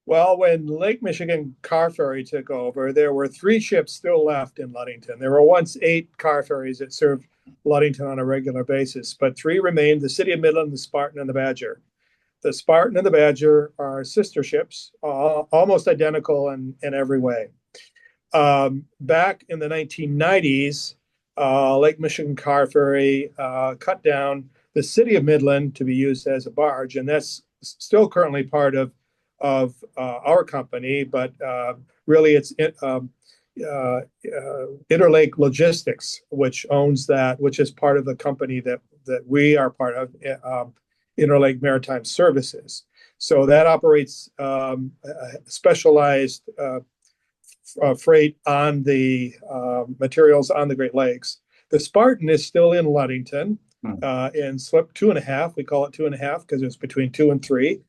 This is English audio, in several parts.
Well, when Lake Michigan Car Ferry took over, there were three ships still left in Ludington. There were once eight car ferries that served Ludington on a regular basis, but three remained: the City of Midland, the Spartan, and the Badger. The Spartan and the Badger are sister ships, almost identical in every way. Back in the 1990s, Lake Michigan Car Ferry cut down the City of Midland to be used as a barge, and that's still currently part of our company, but really it's Interlake Logistics, which owns that, which is part of the company that we are part of, Interlake Maritime Services. So that operates specialized freight on the materials on the Great Lakes. The Spartan is still in Ludington in slip 2.5. We call it 2.5 because it's between 2 and 3,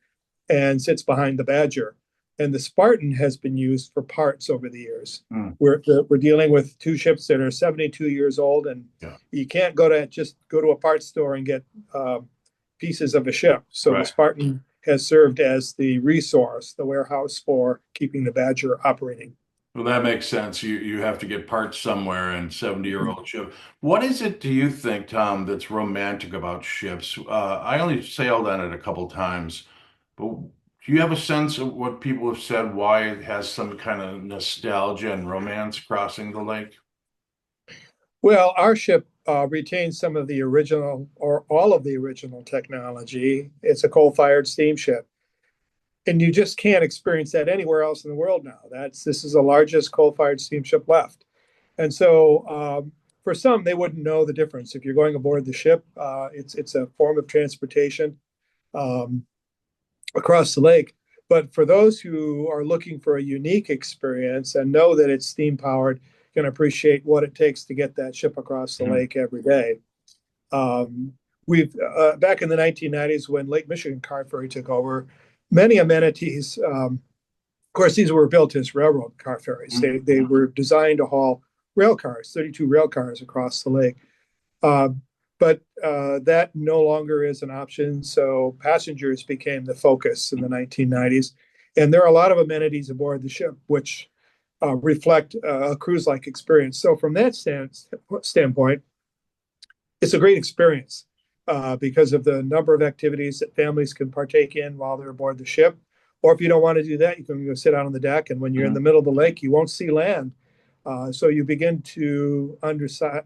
and sits behind the Badger. And the Spartan has been used for parts over the years. We're dealing with two ships that are 72 years old, and you can't go to a parts store and get pieces of a ship. So the Spartan has served as the resource, the warehouse for keeping the Badger operating. Well, that makes sense. You have to get parts somewhere and 70-year-old ship. What is it, do you think, Tom, that's romantic about ships? I only sailed on it a couple times, but do you have a sense of what people have said, why it has some kind of nostalgia and romance crossing the lake? Well, our ship retains some of the original or all of the original technology. It's a coal-fired steamship. And you just can't experience that anywhere else in the world now. This is the largest coal-fired steamship left. And so for some, they wouldn't know the difference. If you're going aboard the ship, it's a form of transportation across the lake. But for those who are looking for a unique experience and know that it's steam powered, can appreciate what it takes to get that ship across the lake every day. We've back in the 1990s when Lake Michigan Car Ferry took over, many amenities. Of course, these were built as railroad car ferries. They were designed to haul rail cars, 32 rail cars across the lake. But that no longer is an option. So passengers became the focus in the 1990s. And there are a lot of amenities aboard the ship, which reflect a cruise-like experience. So from that standpoint, it's a great experience because of the number of activities that families can partake in while they're aboard the ship. Or if you don't want to do that, you can go sit out on the deck. And when you're in the middle of the lake, you won't see land. So you begin to understand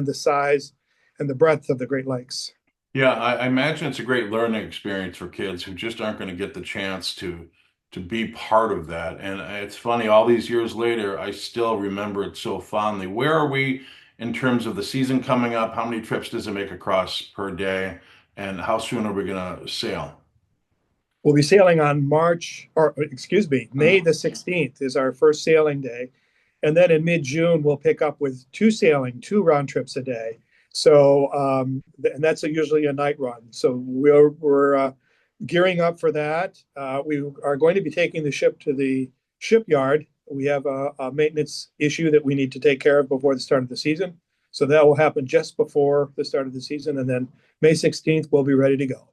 the size and the breadth of the Great Lakes. Yeah, I imagine it's a great learning experience for kids who just aren't going to get the chance to be part of that. And it's funny, all these years later, I still remember it so fondly. Where are we in terms of the season coming up? How many trips does it make across per day? And how soon are we going to sail? We'll be sailing on May the 16th is our first sailing day. And then in mid-June, we'll pick up with two round trips a day. So, and that's usually a night run. So we're gearing up for that. We are going to be taking the ship to the shipyard. We have a maintenance issue that we need to take care of before the start of the season. So that will happen just before the start of the season. And then May 16th, we'll be ready to go.